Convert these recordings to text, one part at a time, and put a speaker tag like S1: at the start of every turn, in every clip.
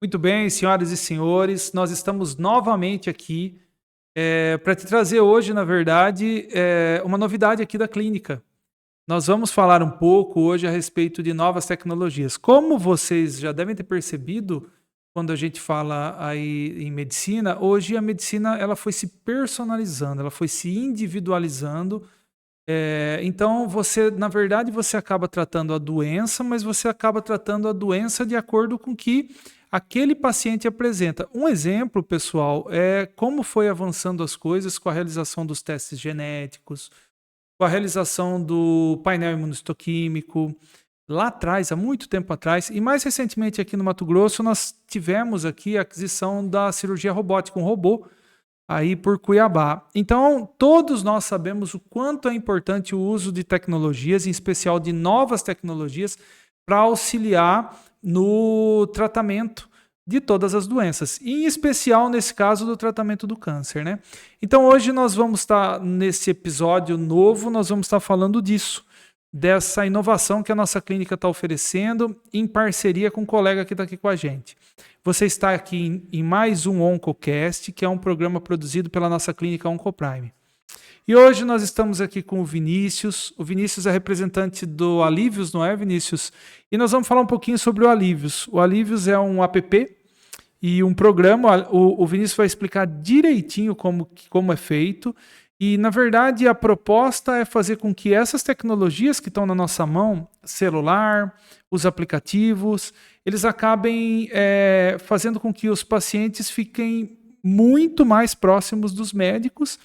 S1: Muito bem, senhoras e senhores, nós estamos novamente aqui para te trazer hoje, na verdade, uma novidade aqui da clínica. Nós vamos falar um pouco hoje a respeito de novas tecnologias. Como vocês já devem ter percebido, quando a gente fala aí em medicina, hoje a medicina ela foi se personalizando, ela foi se individualizando. Então, você, na verdade, você acaba tratando a doença, mas você acaba tratando a doença de acordo com o que aquele paciente apresenta. Um exemplo, pessoal, é como foi avançando as coisas com a realização dos testes genéticos, com a realização do painel imunistoquímico. Lá atrás, há muito tempo atrás, e mais recentemente aqui no Mato Grosso, nós tivemos aqui a aquisição da cirurgia robótica, um robô, aí por Cuiabá. Então, todos nós sabemos o quanto é importante o uso de tecnologias, em especial de novas tecnologias, para auxiliar no tratamento de todas as doenças, e em especial nesse caso do tratamento do câncer, né? Então, hoje nós vamos estar, nesse episódio novo, nós vamos estar falando disso, dessa inovação que a nossa clínica está oferecendo em parceria com um colega que está aqui com a gente. Você está aqui em mais um OncoCast, que é um programa produzido pela nossa clínica Oncoprime. E hoje nós estamos aqui com o Vinícius. O Vinícius é representante do Alívios, não é, Vinícius? E nós vamos falar um pouquinho sobre o Alívios. O Alívios é um app e um programa. O Vinícius vai explicar direitinho como é feito. E, na verdade, a proposta é fazer com que essas tecnologias que estão na nossa mão, celular, os aplicativos, eles acabem fazendo com que os pacientes fiquem muito mais próximos dos médicos.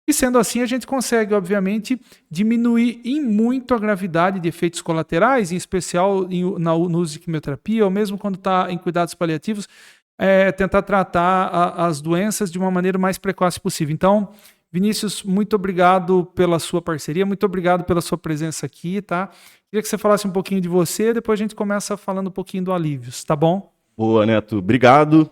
S1: E, sendo assim, a gente consegue, obviamente, diminuir em muito a gravidade de efeitos colaterais, em especial no uso de quimioterapia, ou mesmo quando está em cuidados paliativos, tentar tratar as doenças de uma maneira mais precoce possível. Então, Vinícius, muito obrigado pela sua parceria, muito obrigado pela sua presença aqui, tá? Queria que você falasse um pouquinho de você, depois a gente começa falando um pouquinho do Alívios, tá bom?
S2: Boa, Neto. Obrigado.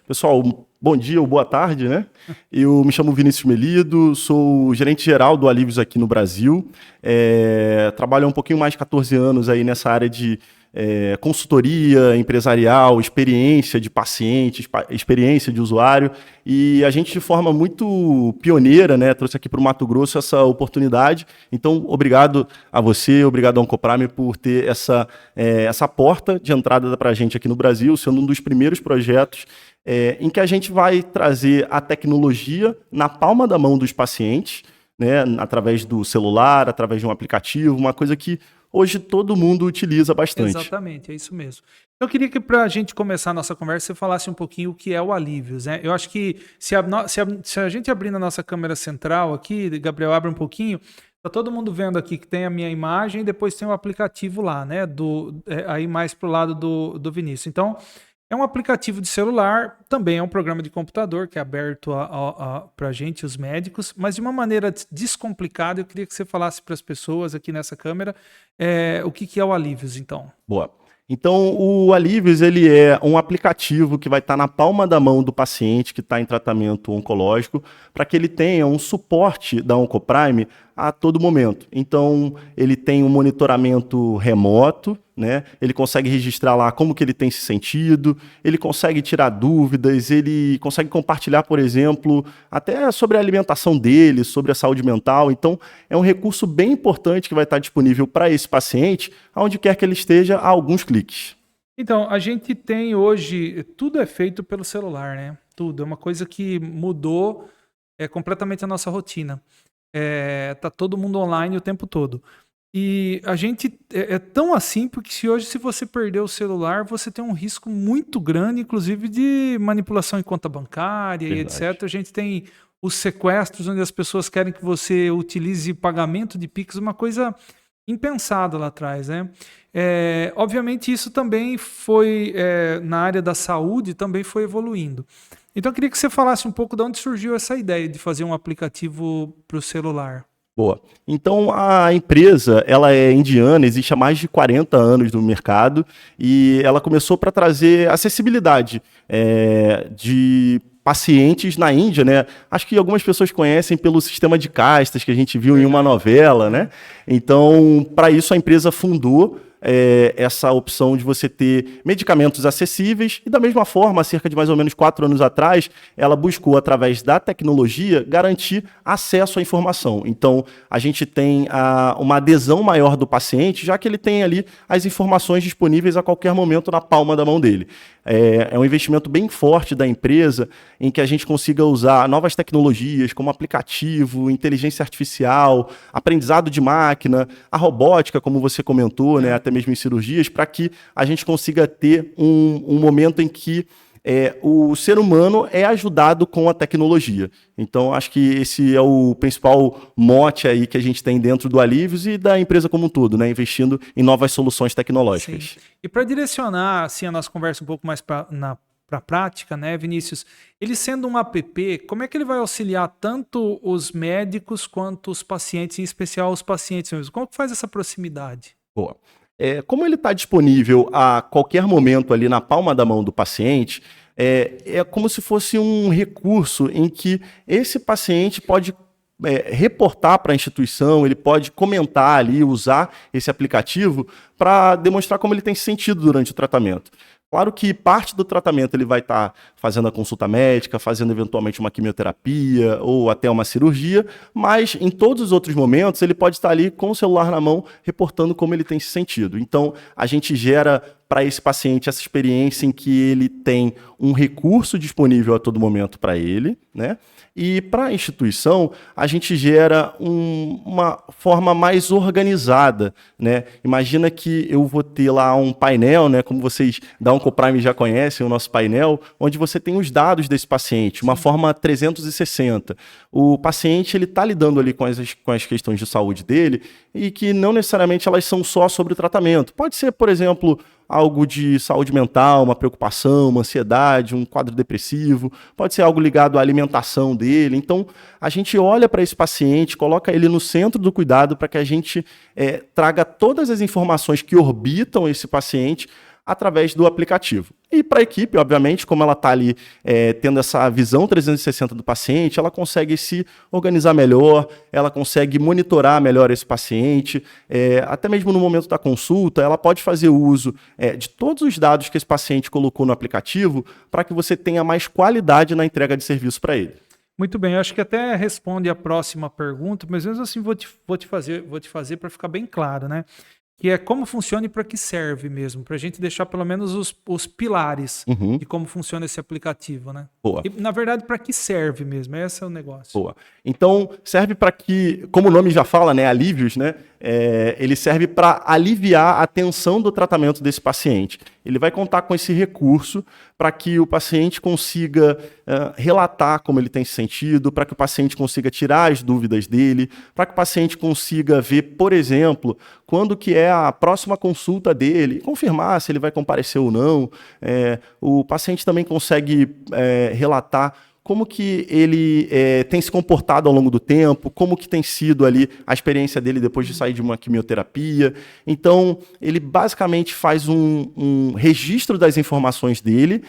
S2: Pessoal, bom dia ou boa tarde, né? Eu me chamo Vinícius Melido, sou gerente geral do Alívios aqui no Brasil. Trabalho há um pouquinho mais de 14 anos aí nessa área de consultoria empresarial, experiência de paciente, experiência de usuário, e a gente de forma muito pioneira, né, trouxe aqui para o Mato Grosso essa oportunidade. Então, obrigado a você, obrigado ao Oncoprime por ter essa porta de entrada para a gente aqui no Brasil, sendo um dos primeiros projetos em que a gente vai trazer a tecnologia na palma da mão dos pacientes, né, através do celular, através de um aplicativo, uma coisa que hoje todo mundo utiliza bastante.
S1: Exatamente, é isso mesmo. Eu queria que, para a gente começar a nossa conversa, você falasse um pouquinho o que é o Alívios, né? Eu acho que se a gente abrir na nossa câmera central aqui, Gabriel, abre um pouquinho, tá todo mundo vendo aqui que tem a minha imagem e depois tem o aplicativo lá, né? Aí mais pro lado do Vinícius. Então, é um aplicativo de celular, também é um programa de computador que é aberto para a gente, os médicos, mas de uma maneira descomplicada. Eu queria que você falasse para as pessoas aqui nessa câmera o que é o Alívios, então.
S2: Boa. Então, o Alívios, ele é um aplicativo que vai estar na palma da mão do paciente que está em tratamento oncológico, para que ele tenha um suporte da Oncoprime a todo momento. Então, ele tem um monitoramento remoto, né? Ele consegue registrar lá como que ele tem se sentido, ele consegue tirar dúvidas, ele consegue compartilhar, por exemplo, até sobre a alimentação dele, sobre a saúde mental. Então, é um recurso bem importante que vai estar disponível para esse paciente, aonde quer que ele esteja, a alguns cliques.
S1: Então, a gente tem hoje, tudo é feito pelo celular, né? Tudo, é uma coisa que mudou completamente a nossa rotina. Tá todo mundo online o tempo todo. E a gente é tão assim porque se você perder o celular, você tem um risco muito grande, inclusive de manipulação em conta bancária. Verdade. E etc. A gente tem os sequestros, onde as pessoas querem que você utilize pagamento de Pix, uma coisa impensada lá atrás, né? Obviamente isso também foi, na área da saúde, também foi evoluindo. Então eu queria que você falasse um pouco de onde surgiu essa ideia de fazer um aplicativo para o celular.
S2: Boa. Então, a empresa, ela é indiana, existe há mais de 40 anos no mercado, e ela começou para trazer acessibilidade de pacientes na Índia, né? Acho que algumas pessoas conhecem pelo sistema de castas que a gente viu em uma novela, né? Então, para isso a empresa fundou essa opção de você ter medicamentos acessíveis e, da mesma forma, há cerca de mais ou menos 4 anos atrás, ela buscou, através da tecnologia, garantir acesso à informação. Então, a gente tem uma adesão maior do paciente, já que ele tem ali as informações disponíveis a qualquer momento na palma da mão dele. É um investimento bem forte da empresa em que a gente consiga usar novas tecnologias, como aplicativo, inteligência artificial, aprendizado de máquina, a robótica, como você comentou, né, até mesmo em cirurgias, para que a gente consiga ter um momento em que o ser humano é ajudado com a tecnologia. Então, acho que esse é o principal mote aí que a gente tem dentro do Alívios e da empresa como um todo, né? Investindo em novas soluções tecnológicas.
S1: Sim. E para direcionar assim, a nossa conversa um pouco mais para a prática, né, Vinícius? Ele sendo um app, como é que ele vai auxiliar tanto os médicos quanto os pacientes, em especial os pacientes mesmo? Como que faz essa proximidade?
S2: Boa. Como ele está disponível a qualquer momento ali na palma da mão do paciente, é como se fosse um recurso em que esse paciente pode reportar para a instituição, ele pode comentar ali, usar esse aplicativo para demonstrar como ele tem se sentido durante o tratamento. Claro que parte do tratamento ele vai estar fazendo a consulta médica, fazendo eventualmente uma quimioterapia ou até uma cirurgia, mas em todos os outros momentos ele pode estar ali com o celular na mão, reportando como ele tem se sentido. Então, a gente gera para esse paciente essa experiência em que ele tem um recurso disponível a todo momento para ele, né? E para a instituição, a gente gera uma forma mais organizada, né? Imagina que eu vou ter lá um painel, né? Como vocês da Oncoprime já conhecem o nosso painel, onde você tem os dados desse paciente, uma forma 360. O paciente ele está lidando ali com as questões de saúde dele e que não necessariamente elas são só sobre o tratamento. Pode ser, por exemplo, algo de saúde mental, uma preocupação, uma ansiedade, um quadro depressivo, pode ser algo ligado à alimentação dele. Então, a gente olha para esse paciente, coloca ele no centro do cuidado para que a gente traga todas as informações que orbitam esse paciente através do aplicativo. E para a equipe, obviamente, como ela está ali tendo essa visão 360 do paciente, ela consegue se organizar melhor, ela consegue monitorar melhor esse paciente, até mesmo no momento da consulta, ela pode fazer uso de todos os dados que esse paciente colocou no aplicativo para que você tenha mais qualidade na entrega de serviço para ele.
S1: Muito bem, eu acho que até responde a próxima pergunta, mas mesmo assim vou te fazer para ficar bem claro, né? Que é como funciona e para que serve mesmo, para a gente deixar pelo menos os pilares de como funciona esse aplicativo, né?
S2: Boa.
S1: E, na verdade, para que serve mesmo, esse é o negócio.
S2: Boa. Então, serve para que, como o nome já fala, né, Alívios, né? Ele serve para aliviar a tensão do tratamento desse paciente. Ele vai contar com esse recurso para que o paciente consiga relatar como ele tem se sentido, para que o paciente consiga tirar as dúvidas dele, para que o paciente consiga ver, por exemplo, quando que é a próxima consulta dele, confirmar se ele vai comparecer ou não. O paciente também consegue relatar como que ele tem se comportado ao longo do tempo, como que tem sido ali a experiência dele depois de sair de uma quimioterapia. Então, ele basicamente faz um registro das informações dele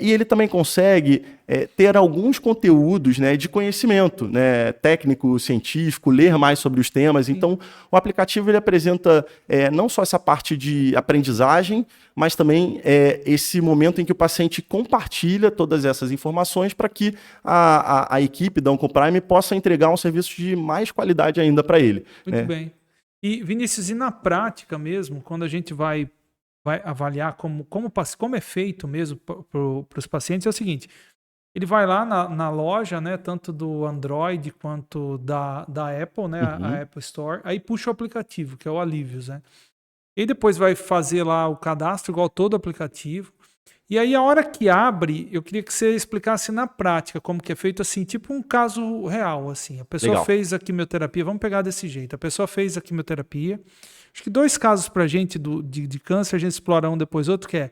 S2: e ele também consegue ter alguns conteúdos, né, de conhecimento, né, técnico, científico, ler mais sobre os temas. Então, o aplicativo ele apresenta não só essa parte de aprendizagem, mas também esse momento em que o paciente compartilha todas essas informações para que a equipe da Oncoprime possa entregar um serviço de mais qualidade ainda para ele.
S1: Muito bem. E, Vinícius, e na prática mesmo, quando a gente vai avaliar como é feito mesmo para os pacientes, é o seguinte: ele vai lá na loja, né, tanto do Android quanto da Apple, né, a Apple Store, aí puxa o aplicativo, que é o Alívios, né? E depois vai fazer lá o cadastro igual todo aplicativo. E aí a hora que abre, eu queria que você explicasse na prática como que é feito, assim, tipo um caso real, assim. A pessoa fez a quimioterapia, vamos pegar desse jeito. A pessoa fez a quimioterapia. Acho que 2 casos pra gente de câncer, a gente explora um depois outro, que é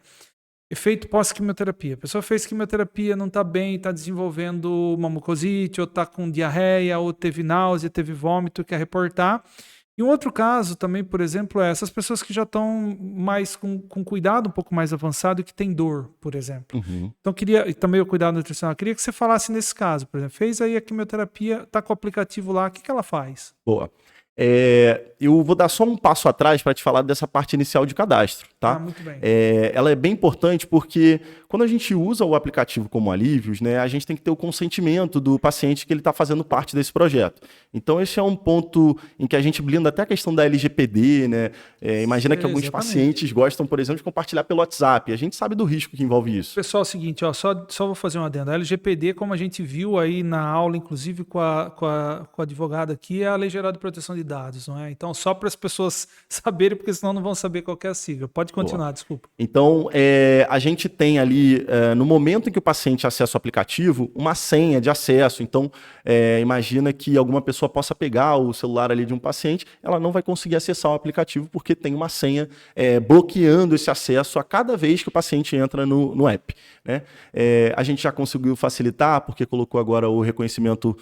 S1: efeito pós-quimioterapia. A pessoa fez quimioterapia, não está bem, está desenvolvendo uma mucosite, ou está com diarreia, ou teve náusea, teve vômito, quer reportar. E um outro caso também, por exemplo, é essas pessoas que já estão mais com cuidado um pouco mais avançado e que tem dor, por exemplo. Então, e também o cuidado nutricional. Queria que você falasse nesse caso, por exemplo, fez aí a quimioterapia, está com o aplicativo lá, o que ela faz?
S2: Boa. Eu vou dar só um passo atrás para te falar dessa parte inicial de cadastro, tá?
S1: Muito bem.
S2: Ela é bem importante porque quando a gente usa o aplicativo como Alívios, né, a gente tem que ter o consentimento do paciente que ele está fazendo parte desse projeto. Então, esse é um ponto em que a gente blinda até a questão da LGPD, né? Imagina que alguns pacientes gostam, por exemplo, de compartilhar pelo WhatsApp. A gente sabe do risco que envolve isso.
S1: Pessoal, é o seguinte, ó, só vou fazer um adendo. A LGPD, como a gente viu aí na aula, inclusive com a advogada aqui, é a Lei Geral de Proteção de Dados, não é? Então, só para as pessoas saberem, porque senão não vão saber qual que é a sigla. Pode continuar, desculpa.
S2: Então, a gente tem ali, no momento em que o paciente acessa o aplicativo, uma senha de acesso. Então, imagina que alguma pessoa possa pegar o celular ali de um paciente, ela não vai conseguir acessar o aplicativo porque tem uma senha bloqueando esse acesso a cada vez que o paciente entra no app, né? A gente já conseguiu facilitar porque colocou agora o reconhecimento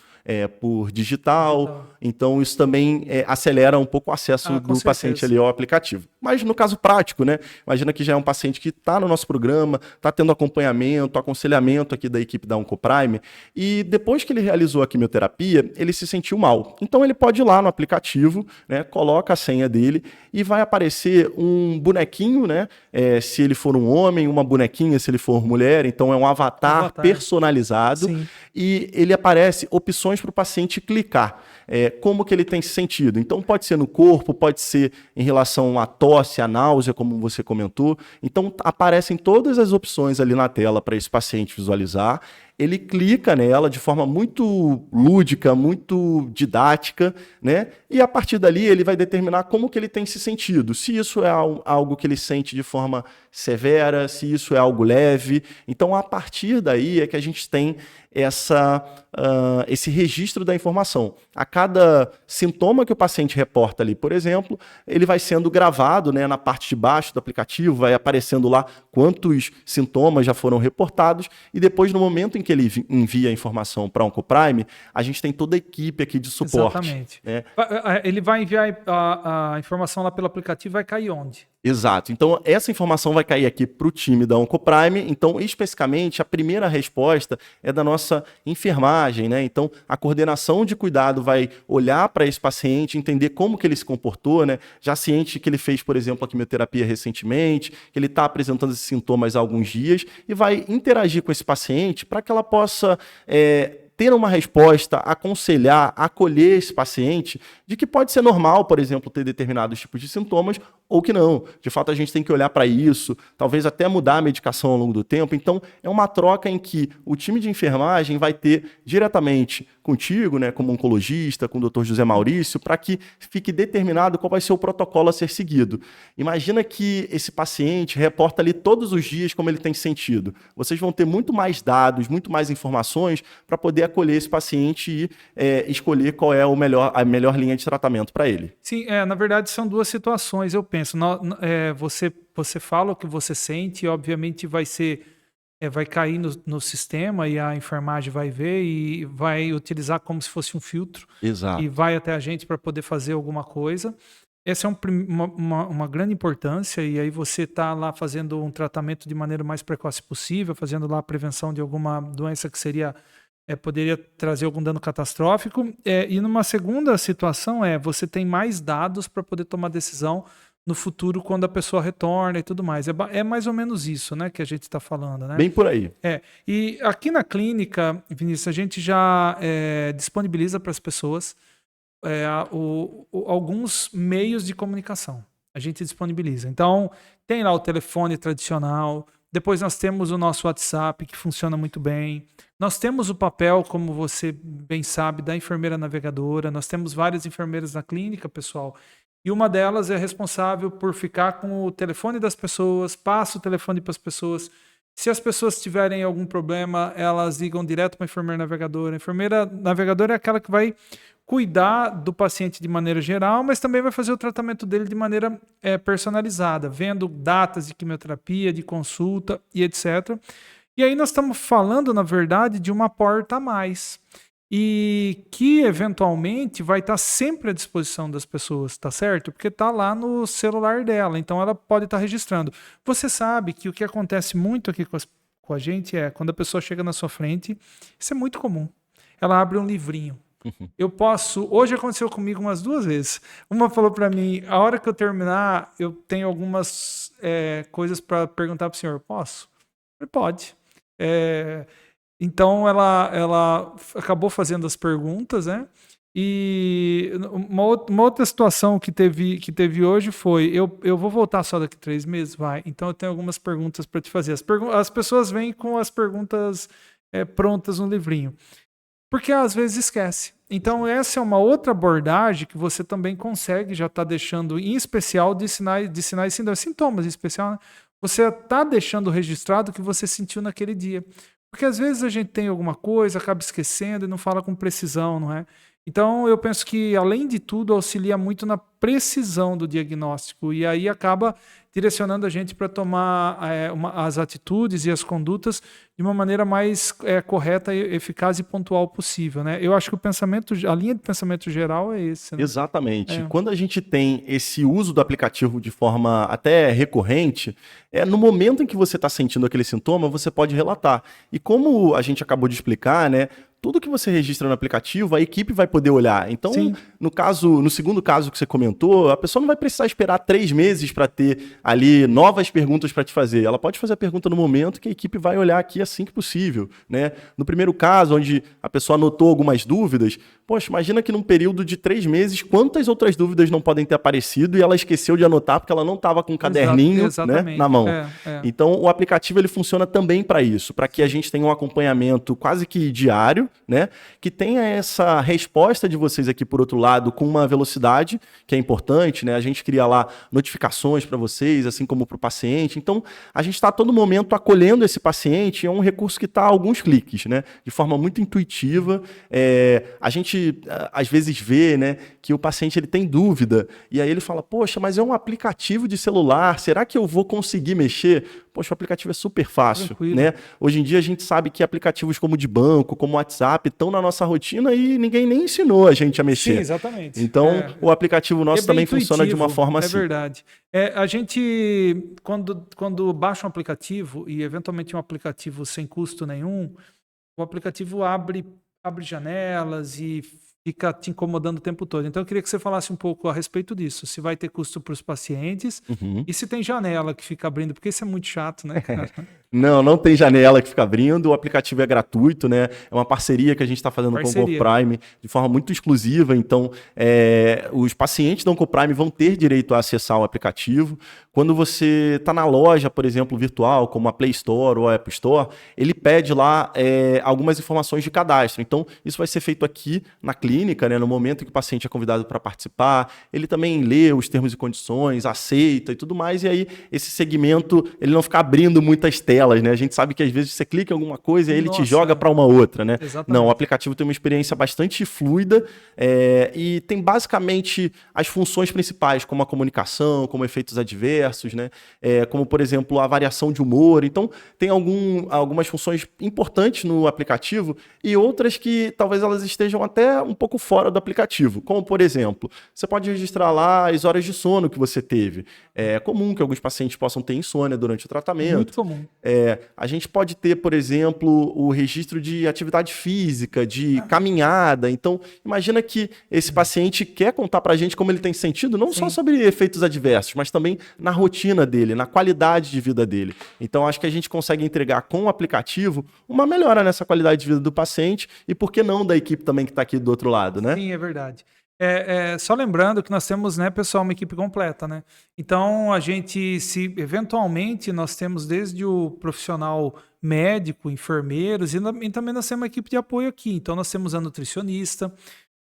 S2: por digital. Então, isso também acelera um pouco o acesso do paciente ali ao aplicativo. Mas no caso prático, né? Imagina que já é um paciente que está no nosso programa, está tendo acompanhamento, aconselhamento aqui da equipe da Oncoprime, e depois que ele realizou a quimioterapia, ele se sentiu mal. Então ele pode ir lá no aplicativo, né? Coloca a senha dele e vai aparecer um bonequinho, né? Se ele for um homem, uma bonequinha se ele for mulher, então é um avatar personalizado. Sim. E ele aparece opções para o paciente clicar. Como que ele tem se sentido. Então pode ser no corpo, pode ser em relação à tosse, à náusea, como você comentou. Então aparecem todas as opções ali na tela para esse paciente visualizar. Ele clica nela de forma muito lúdica, muito didática, né? E a partir dali ele vai determinar como que ele tem se sentido. Se isso é algo que ele sente de forma severa, se isso é algo leve. Então, a partir daí é que a gente tem esse registro da informação. A cada sintoma que o paciente reporta ali, por exemplo, ele vai sendo gravado, né, na parte de baixo do aplicativo, vai aparecendo lá quantos sintomas já foram reportados, e depois, no momento em que ele envia a informação para a Oncoprime, a gente tem toda a equipe aqui de suporte.
S1: Exatamente. Né? Ele vai enviar a informação lá pelo aplicativo, vai cair onde?
S2: Exato. Então, essa informação vai cair aqui para o time da Oncoprime. Então, especificamente, a primeira resposta é da nossa enfermagem, né? Então, a coordenação de cuidado vai olhar para esse paciente, entender como que ele se comportou, né? Já ciente que ele fez, por exemplo, a quimioterapia recentemente, que ele está apresentando esses sintomas há alguns dias, e vai interagir com esse paciente para que ela possa ter uma resposta, aconselhar, acolher esse paciente de que pode ser normal, por exemplo, ter determinados tipos de sintomas ou que não. De fato, a gente tem que olhar para isso, talvez até mudar a medicação ao longo do tempo. Então, é uma troca em que o time de enfermagem vai ter diretamente contigo, né, como oncologista, com o Dr. José Maurício, para que fique determinado qual vai ser o protocolo a ser seguido. Imagina que esse paciente reporta ali todos os dias como ele tem sentido. Vocês vão ter muito mais dados, muito mais informações para poder acolher esse paciente e escolher qual é a melhor linha de tratamento para ele.
S1: Sim, na verdade são duas situações, eu penso. Você fala o que você sente e obviamente vai cair no sistema e a enfermagem vai ver e vai utilizar como se fosse um filtro.
S2: Exato.
S1: E vai até a gente para poder fazer alguma coisa. Essa é uma grande importância, e aí você está lá fazendo um tratamento de maneira mais precoce possível, fazendo lá a prevenção de alguma doença que poderia trazer algum dano catastrófico. E numa segunda situação você tem mais dados para poder tomar decisão no futuro quando a pessoa retorna e tudo mais. É mais ou menos isso, né, que a gente está falando, né?
S2: Bem por aí.
S1: E aqui na clínica, Vinícius, a gente já disponibiliza para as pessoas alguns meios de comunicação. A gente disponibiliza. Então, tem lá o telefone tradicional. Depois nós temos o nosso WhatsApp, que funciona muito bem. Nós temos o papel, como você bem sabe, da enfermeira navegadora. Nós temos várias enfermeiras na clínica, pessoal. E uma delas é responsável por ficar com o telefone das pessoas, passa o telefone para as pessoas. Se as pessoas tiverem algum problema, elas ligam direto para a enfermeira navegadora. A enfermeira navegadora é aquela que vai cuidar do paciente de maneira geral, mas também vai fazer o tratamento dele de maneira personalizada, vendo datas de quimioterapia, de consulta e etc. E aí nós estamos falando, na verdade, de uma porta a mais. E que, eventualmente, vai estar sempre à disposição das pessoas, tá certo? Porque está lá no celular dela, então ela pode estar registrando. Você sabe que o que acontece muito aqui com a gente quando a pessoa chega na sua frente, isso é muito comum. Ela abre um livrinho. Eu posso... Hoje aconteceu comigo umas 2 vezes. Uma falou para mim, a hora que eu terminar, eu tenho algumas coisas para perguntar para o senhor. Posso? Eu falei, pode. Então, ela acabou fazendo as perguntas, né? E uma outra situação que teve hoje foi, eu vou voltar só daqui 3 meses? Vai. Então, eu tenho algumas perguntas para te fazer. As pessoas vêm com as perguntas prontas no livrinho. Porque às vezes esquece. Então, essa é uma outra abordagem que você também consegue já estar deixando, em especial, de sintomas em especial, né? Você está deixando registrado o que você sentiu naquele dia. Porque às vezes a gente tem alguma coisa, acaba esquecendo e não fala com precisão, não é? Então, eu penso que, além de tudo, auxilia muito na precisão do diagnóstico e aí acaba direcionando a gente para tomar as atitudes e as condutas de uma maneira mais correta, eficaz e pontual possível, né? Eu acho que a linha de pensamento geral é esse, né?
S2: Exatamente. Quando a gente tem esse uso do aplicativo de forma até recorrente, no momento em que você está sentindo aquele sintoma, você pode relatar. E como a gente acabou de explicar, né? Tudo que você registra no aplicativo, a equipe vai poder olhar. Então, no segundo caso que você comentou, a pessoa não vai precisar esperar 3 meses para ter ali novas perguntas para te fazer. Ela pode fazer a pergunta no momento que a equipe vai olhar aqui assim que possível, né? No primeiro caso, onde a pessoa anotou algumas dúvidas, poxa, imagina que num período de 3 meses, quantas outras dúvidas não podem ter aparecido e ela esqueceu de anotar porque ela não estava com um caderninho, né, na mão. Então, o aplicativo ele funciona também para isso, para que a gente tenha um acompanhamento quase que diário, né? Que tenha essa resposta de vocês aqui, por outro lado, com uma velocidade que é importante, né? A gente cria lá notificações para vocês, assim como para o paciente. Então, a gente está a todo momento acolhendo esse paciente, é um recurso que está a alguns cliques, né? De forma muito intuitiva. A gente, às vezes, vê, né, que o paciente ele tem dúvida, e aí ele fala, poxa, mas é um aplicativo de celular, será que eu vou conseguir mexer? Poxa, o aplicativo é super fácil, né? Hoje em dia a gente sabe que aplicativos como de banco, como WhatsApp, estão na nossa rotina e ninguém nem ensinou a gente a mexer.
S1: Sim, exatamente.
S2: Então, o aplicativo nosso também funciona de uma forma assim.
S1: É verdade. A gente, quando baixa um aplicativo, e eventualmente um aplicativo sem custo nenhum, o aplicativo abre janelas e fica te incomodando o tempo todo. Então, eu queria que você falasse um pouco a respeito disso. Se vai ter custo para os pacientes e se tem janela que fica abrindo, porque isso é muito chato, né, cara?
S2: Não tem janela que fica abrindo, o aplicativo é gratuito, né? É uma parceria que a gente está fazendo com o OncoPrime de forma muito exclusiva, então os pacientes da OncoPrime vão ter direito a acessar o aplicativo. Quando você está na loja, por exemplo, virtual, como a Play Store ou a App Store, ele pede lá algumas informações de cadastro. Então, isso vai ser feito aqui na clínica, né? No momento em que o paciente é convidado para participar, ele também lê os termos e condições, aceita e tudo mais, e aí esse segmento ele não fica abrindo muitas telas, né? A gente sabe que às vezes você clica em alguma coisa e ele te joga para uma outra, né?
S1: Exatamente.
S2: Não, o aplicativo tem uma experiência bastante fluida e tem basicamente as funções principais, como a comunicação, como efeitos adversos, né? Como, por exemplo, a variação de humor. Então, tem algumas funções importantes no aplicativo e outras que talvez elas estejam até um pouco fora do aplicativo. Como, por exemplo, você pode registrar lá as horas de sono que você teve. É comum que alguns pacientes possam ter insônia durante o tratamento.
S1: Muito comum.
S2: A gente pode ter, por exemplo, o registro de atividade física, de caminhada. Então, imagina que esse paciente quer contar para a gente como ele tem sentido, não só sobre efeitos adversos, mas também na rotina dele, na qualidade de vida dele. Então, acho que a gente consegue entregar com o aplicativo uma melhora nessa qualidade de vida do paciente e, por que não, da equipe também que está aqui do outro lado, né?
S1: Sim, é verdade. Só lembrando que nós temos, né, pessoal, uma equipe completa, né? Então, a gente, se eventualmente, nós temos desde o profissional médico, enfermeiros, e também nós temos uma equipe de apoio aqui. Então, nós temos a nutricionista.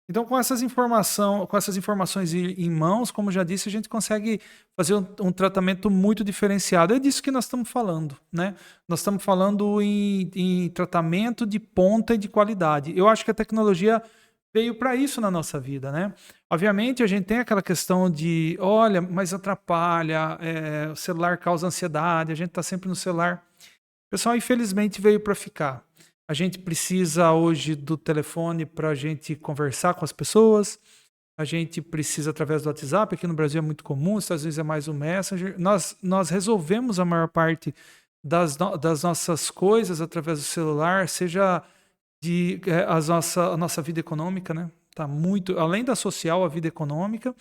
S1: Então, com essas informações em mãos, como já disse, a gente consegue fazer um tratamento muito diferenciado. É disso que nós estamos falando, né? Nós estamos falando em tratamento de ponta e de qualidade. Eu acho que a tecnologia veio para isso na nossa vida, né? Obviamente, a gente tem aquela questão de, olha, mas atrapalha, o celular causa ansiedade, a gente está sempre no celular. O pessoal, infelizmente, veio para ficar. A gente precisa hoje do telefone para a gente conversar com as pessoas, a gente precisa através do WhatsApp, aqui no Brasil é muito comum, nos Estados Unidos é mais o Messenger. Nós resolvemos a maior parte das nossas coisas através do celular, seja a nossa vida econômica, né? Tá muito, além da social, a vida econômica.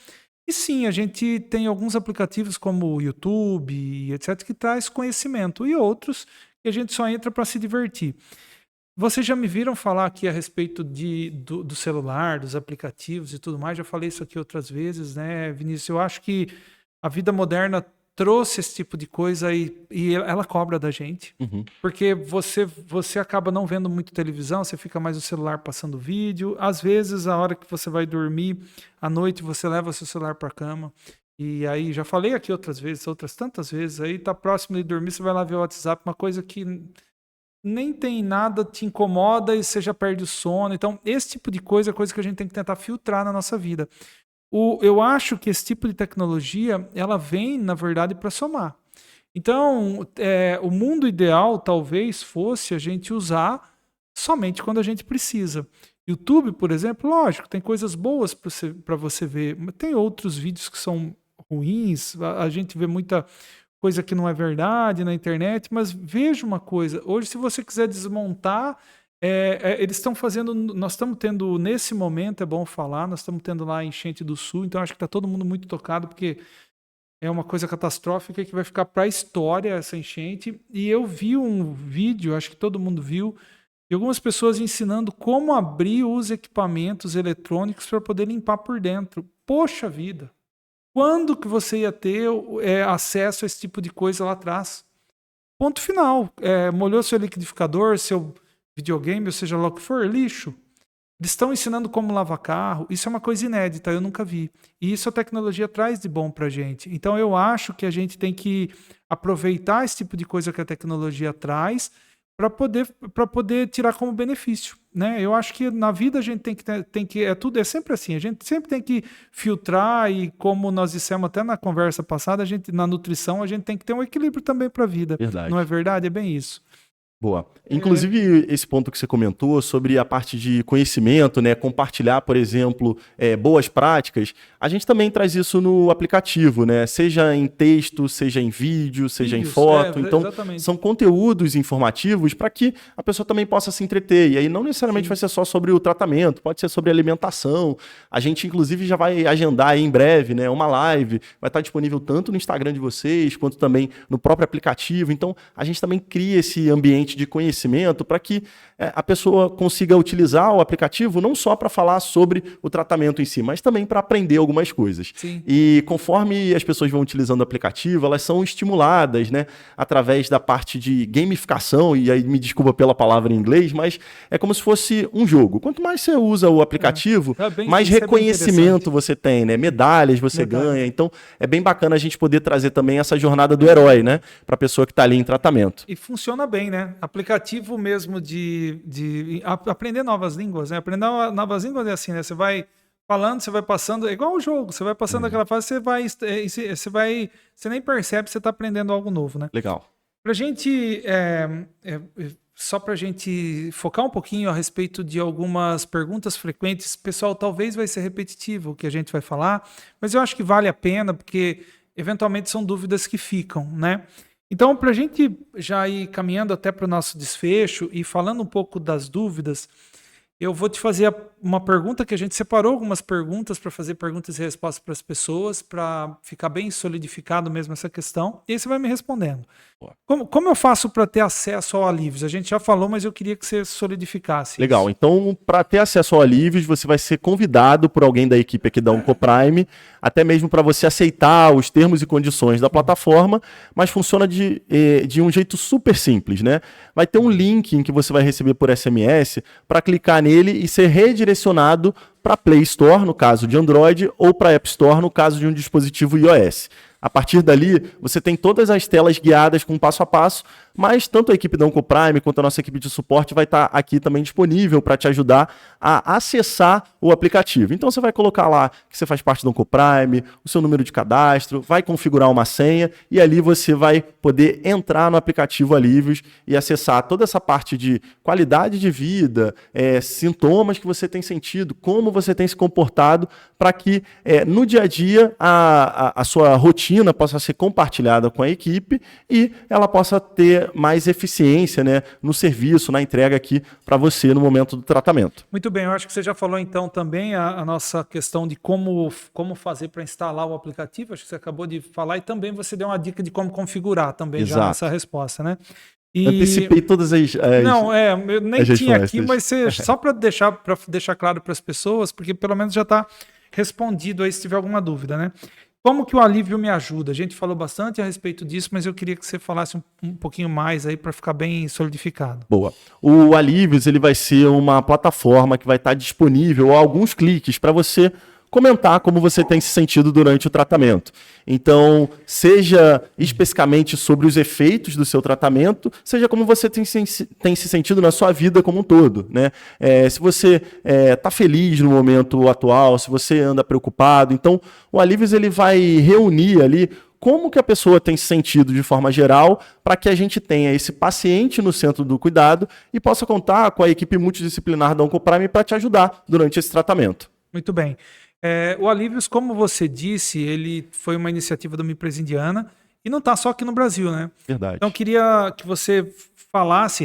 S1: E sim, a gente tem alguns aplicativos como o YouTube, etc., que traz conhecimento, e outros que a gente só entra para se divertir. Vocês já me viram falar aqui a respeito do celular, dos aplicativos e tudo mais, já falei isso aqui outras vezes, né, Vinícius? Eu acho que a vida moderna trouxe esse tipo de coisa e ela cobra da gente, porque você acaba não vendo muito televisão, você fica mais no celular passando vídeo, às vezes a hora que você vai dormir, à noite você leva seu celular para a cama, e aí já falei aqui outras vezes, outras tantas vezes, aí tá próximo de dormir, você vai lá ver o WhatsApp, uma coisa que nem tem nada, te incomoda e você já perde o sono. Então, esse tipo de coisa é coisa que a gente tem que tentar filtrar na nossa vida. Eu acho que esse tipo de tecnologia, ela vem, na verdade, para somar. Então, o mundo ideal talvez fosse a gente usar somente quando a gente precisa. YouTube, por exemplo, lógico, tem coisas boas para você ver, mas tem outros vídeos que são ruins, a gente vê muita coisa que não é verdade na internet, mas veja uma coisa, hoje se você quiser desmontar, eles estão fazendo, nós estamos tendo nesse momento, é bom falar, nós estamos tendo lá a enchente do sul, então acho que está todo mundo muito tocado, porque é uma coisa catastrófica que vai ficar para a história essa enchente, e eu vi um vídeo, acho que todo mundo viu, de algumas pessoas ensinando como abrir os equipamentos eletrônicos para poder limpar por dentro. Poxa vida! Quando que você ia ter acesso a esse tipo de coisa lá atrás? Ponto final. Molhou seu liquidificador, seu videogame, ou seja lá o que for, lixo. Eles estão ensinando como lavar carro. Isso é uma coisa inédita, eu nunca vi. E isso a tecnologia traz de bom para a gente. Então eu acho que a gente tem que aproveitar esse tipo de coisa que a tecnologia traz para poder tirar como benefício, né? Eu acho que na vida a gente tem que é sempre assim, a gente sempre tem que filtrar e como nós dissemos até na conversa passada, na nutrição a gente tem que ter um equilíbrio também para a vida.
S2: Verdade.
S1: Não é verdade? É bem isso.
S2: Boa. Inclusive, esse ponto que você comentou sobre a parte de conhecimento, né? Compartilhar, por exemplo, boas práticas, a gente também traz isso no aplicativo, né? Seja em texto, seja em vídeo, seja em foto. Então, exatamente. São conteúdos informativos para que a pessoa também possa se entreter. E aí não necessariamente vai ser só sobre o tratamento, pode ser sobre alimentação. A gente, inclusive, já vai agendar aí em breve, né? Uma live, vai estar disponível tanto no Instagram de vocês, quanto também no próprio aplicativo. Então, a gente também cria esse ambiente de conhecimento para que a pessoa consiga utilizar o aplicativo não só para falar sobre o tratamento em si, mas também para aprender algumas coisas.
S1: Sim.
S2: E conforme as pessoas vão utilizando o aplicativo, elas são estimuladas, né, através da parte de gamificação, e aí me desculpa pela palavra em inglês, mas é como se fosse um jogo. Quanto mais você usa o aplicativo, mais reconhecimento você tem, né? Medalhas você ganha. Então, é bem bacana a gente poder trazer também essa jornada do herói, né, para a pessoa que está ali em tratamento.
S1: E funciona bem, né? Aplicativo mesmo de aprender novas línguas, né? Aprender novas línguas é assim, né? Você vai falando, você vai passando, é igual o jogo, você vai passando aquela fase, você nem percebe que você está aprendendo algo novo, né?
S2: Legal.
S1: Pra gente, só pra gente focar um pouquinho a respeito de algumas perguntas frequentes, pessoal, talvez vai ser repetitivo o que a gente vai falar, mas eu acho que vale a pena, porque eventualmente são dúvidas que ficam, né? Então, para a gente já ir caminhando até para o nosso desfecho e falando um pouco das dúvidas, eu vou te fazer uma pergunta que a gente separou algumas perguntas para fazer perguntas e respostas para as pessoas, para ficar bem solidificado mesmo essa questão, e aí você vai me respondendo. Como eu faço para ter acesso ao Alivios? A gente já falou, mas eu queria que você solidificasse.
S2: Legal, então para ter acesso ao Alivios, você vai ser convidado por alguém da equipe aqui da Oncoprime, até mesmo para você aceitar os termos e condições da plataforma, mas funciona de um jeito super simples, né? Vai ter um link em que você vai receber por SMS para clicar nele e ser redirecionado para Play Store, no caso de Android, ou para App Store, no caso de um dispositivo iOS. A partir dali, você tem todas as telas guiadas com passo a passo, mas tanto a equipe da Oncoprime quanto a nossa equipe de suporte vai estar aqui também disponível para te ajudar a acessar o aplicativo. Então você vai colocar lá que você faz parte da Oncoprime, o seu número de cadastro, vai configurar uma senha e ali você vai poder entrar no aplicativo Alivios e acessar toda essa parte de qualidade de vida, sintomas que você tem sentido, como você tem se comportado, para que no dia a dia a sua rotina possa ser compartilhada com a equipe e ela possa ter ter mais eficiência, né, no serviço, na entrega aqui para você no momento do tratamento.
S1: Muito bem, eu acho que você já falou então também a nossa questão de como fazer para instalar o aplicativo, acho que você acabou de falar, e também você deu uma dica de como configurar também já nessa resposta, né?
S2: Antecipei todas as
S1: Não, eu nem tinha aqui, mas só para deixar claro para as pessoas, porque pelo menos já está respondido aí se tiver alguma dúvida, né? Como que o Alívio me ajuda? A gente falou bastante a respeito disso, mas eu queria que você falasse um pouquinho mais aí para ficar bem solidificado.
S2: Boa. O Alívios, ele vai ser uma plataforma que vai estar disponível a alguns cliques para você comentar como você tem se sentido durante o tratamento. Então, seja especificamente sobre os efeitos do seu tratamento, seja como você tem se sentido na sua vida como um todo, né? Se você está feliz no momento atual, se você anda preocupado. Então, o Alívios ele vai reunir ali como que a pessoa tem se sentido de forma geral, para que a gente tenha esse paciente no centro do cuidado e possa contar com a equipe multidisciplinar da Oncoprime para te ajudar durante esse tratamento.
S1: Muito bem. O Alívios, como você disse, ele foi uma iniciativa da Empresa Indiana e não está só aqui no Brasil, né?
S2: Verdade.
S1: Então, eu queria que você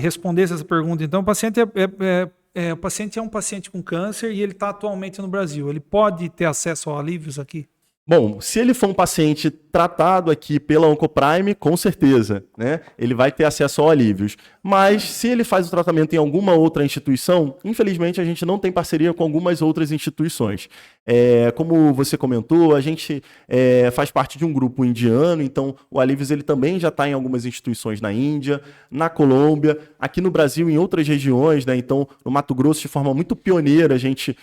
S1: respondesse essa pergunta. Então, o paciente é um paciente com câncer e ele está atualmente no Brasil. Ele pode ter acesso ao Alívios aqui?
S2: Bom, se ele for um paciente tratado aqui pela Oncoprime, com certeza, né? Ele vai ter acesso ao Alívios. Mas se ele faz o tratamento em alguma outra instituição, infelizmente a gente não tem parceria com algumas outras instituições. Como você comentou, a gente faz parte de um grupo indiano, então o Alívios ele também já está em algumas instituições na Índia, na Colômbia, aqui no Brasil, em outras regiões, né? Então, no Mato Grosso, de forma muito pioneira, a gente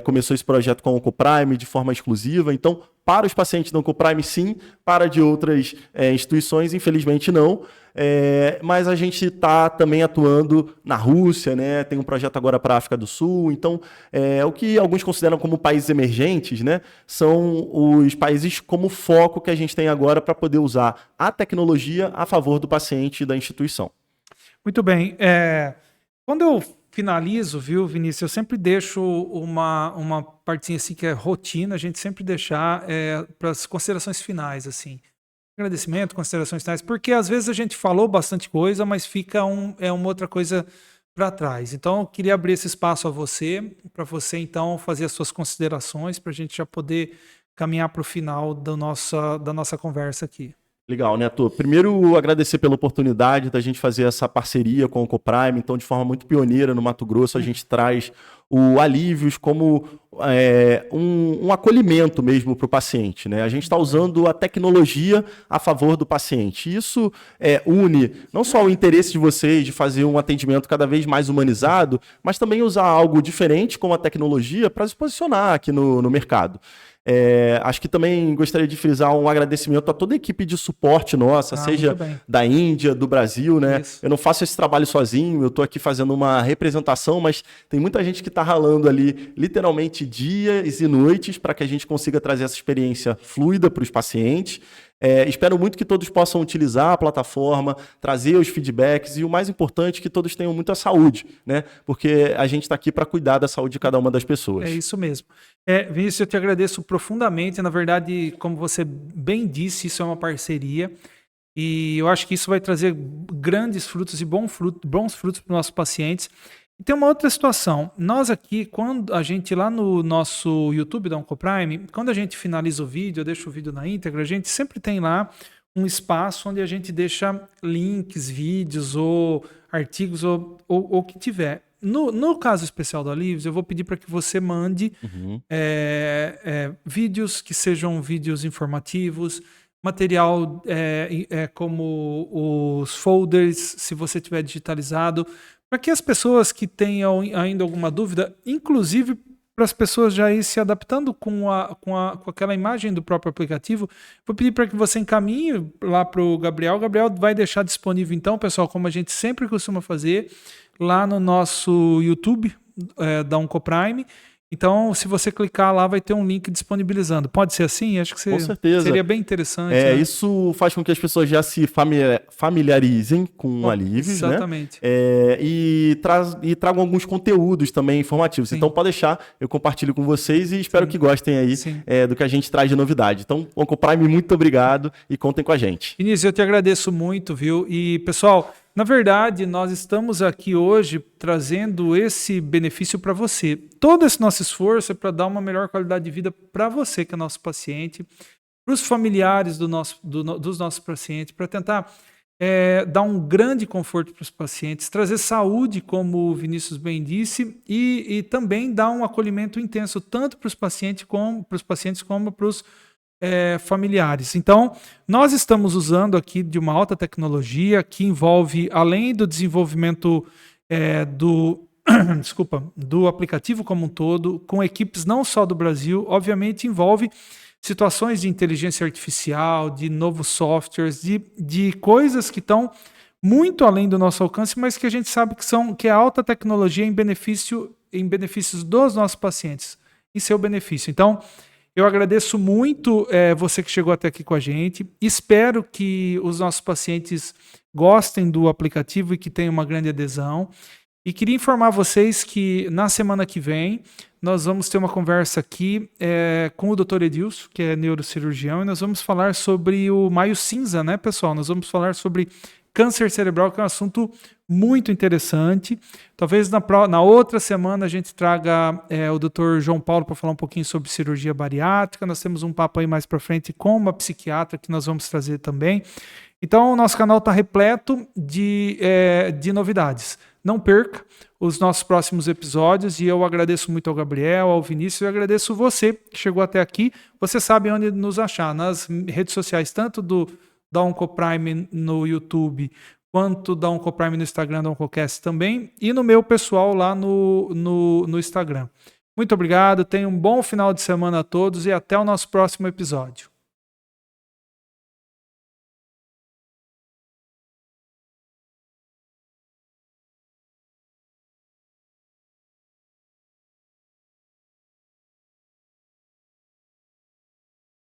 S2: começou esse projeto com a Oncoprime de forma exclusiva. Então, para os pacientes da Oncoprime, sim. Para de outras instituições, infelizmente, não. Mas a gente está também atuando na Rússia, né? Tem um projeto agora para a África do Sul. Então, o que alguns consideram como países emergentes, né? São os países como foco que a gente tem agora para poder usar a tecnologia a favor do paciente e da instituição.
S1: Muito bem. Quando eu finalizo, viu, Vinícius, eu sempre deixo uma partinha assim que é rotina, a gente sempre deixar para as considerações finais, assim. Agradecimento, considerações finais, porque às vezes a gente falou bastante coisa, mas fica uma outra coisa para trás. Então, eu queria abrir esse espaço a você, para você então fazer as suas considerações, para a gente já poder caminhar para o final da nossa conversa aqui.
S2: Legal, Neto. Primeiro, agradecer pela oportunidade da gente fazer essa parceria com a Oncoprime. Então, de forma muito pioneira no Mato Grosso, a gente traz o Alívios como um acolhimento mesmo para o paciente, né? A gente está usando a tecnologia a favor do paciente. Isso une não só o interesse de vocês de fazer um atendimento cada vez mais humanizado, mas também usar algo diferente como a tecnologia para se posicionar aqui no mercado. Acho que também gostaria de frisar um agradecimento a toda a equipe de suporte nossa, seja da Índia, do Brasil, né? Isso. Eu não faço esse trabalho sozinho, eu estou aqui fazendo uma representação, mas tem muita gente que está ralando ali literalmente dias e noites para que a gente consiga trazer essa experiência fluida para os pacientes. Espero muito que todos possam utilizar a plataforma, trazer os feedbacks e o mais importante, que todos tenham muita saúde, né? Porque a gente está aqui para cuidar da saúde de cada uma das pessoas.
S1: É isso mesmo. Vinícius, eu te agradeço profundamente. Na verdade, como você bem disse, isso é uma parceria e eu acho que isso vai trazer grandes frutos e bons frutos para os nossos pacientes. E tem uma outra situação. Nós aqui, quando a gente lá no nosso YouTube da Oncoprime, quando a gente finaliza o vídeo, eu deixo o vídeo na íntegra, a gente sempre tem lá um espaço onde a gente deixa links, vídeos ou artigos ou o que tiver. No caso especial do Alívios, eu vou pedir para que você mande vídeos que sejam vídeos informativos, material como os folders, se você tiver digitalizado, para que as pessoas que tenham ainda alguma dúvida, inclusive para as pessoas já ir se adaptando com aquela imagem do próprio aplicativo, vou pedir para que você encaminhe lá para o Gabriel. O Gabriel vai deixar disponível então, pessoal, como a gente sempre costuma fazer, lá no nosso YouTube da Oncoprime. Então, se você clicar lá, vai ter um link disponibilizando. Pode ser assim? Acho que
S2: Com certeza.
S1: seria bem interessante. Né?
S2: Isso faz com que as pessoas já se familiarizem com o Alívios, né?
S1: Exatamente.
S2: E tragam alguns conteúdos também informativos.
S1: Sim.
S2: Então, pode deixar, eu compartilho com vocês e espero que gostem aí do que a gente traz de novidade. Então, OncoPrime, muito obrigado e contem com a gente.
S1: Vinícius, eu te agradeço muito, viu? E, pessoal, na verdade, nós estamos aqui hoje trazendo esse benefício para você. Todo esse nosso esforço é para dar uma melhor qualidade de vida para você, que é nosso paciente, para os familiares dos nossos pacientes, para tentar dar um grande conforto para os pacientes, trazer saúde, como o Vinícius bem disse, e também dar um acolhimento intenso tanto para os pacientes como para os familiares. Então, nós estamos usando aqui de uma alta tecnologia que envolve, além do desenvolvimento do aplicativo como um todo, com equipes não só do Brasil, obviamente envolve situações de inteligência artificial, de novos softwares, de coisas que estão muito além do nosso alcance, mas que a gente sabe que é alta tecnologia em benefícios dos nossos pacientes, em seu benefício. Então, eu agradeço muito você que chegou até aqui com a gente. Espero que os nossos pacientes gostem do aplicativo e que tenham uma grande adesão. E queria informar vocês que na semana que vem nós vamos ter uma conversa aqui com o Dr. Edilson, que é neurocirurgião, e nós vamos falar sobre o Maio Cinza, né, pessoal? Nós vamos falar sobre câncer cerebral, que é um assunto muito interessante. Talvez na outra semana a gente traga o Dr. João Paulo para falar um pouquinho sobre cirurgia bariátrica. Nós temos um papo aí mais para frente com uma psiquiatra que nós vamos trazer também. Então, o nosso canal está repleto de novidades. Não perca os nossos próximos episódios e eu agradeço muito ao Gabriel, ao Vinícius e agradeço você que chegou até aqui. Você sabe onde nos achar, nas redes sociais, tanto da OncoPrime no YouTube, quanto da OncoPrime no Instagram, da OncoCast também, e no meu pessoal lá no Instagram. Muito obrigado, tenham um bom final de semana a todos e até o nosso próximo episódio.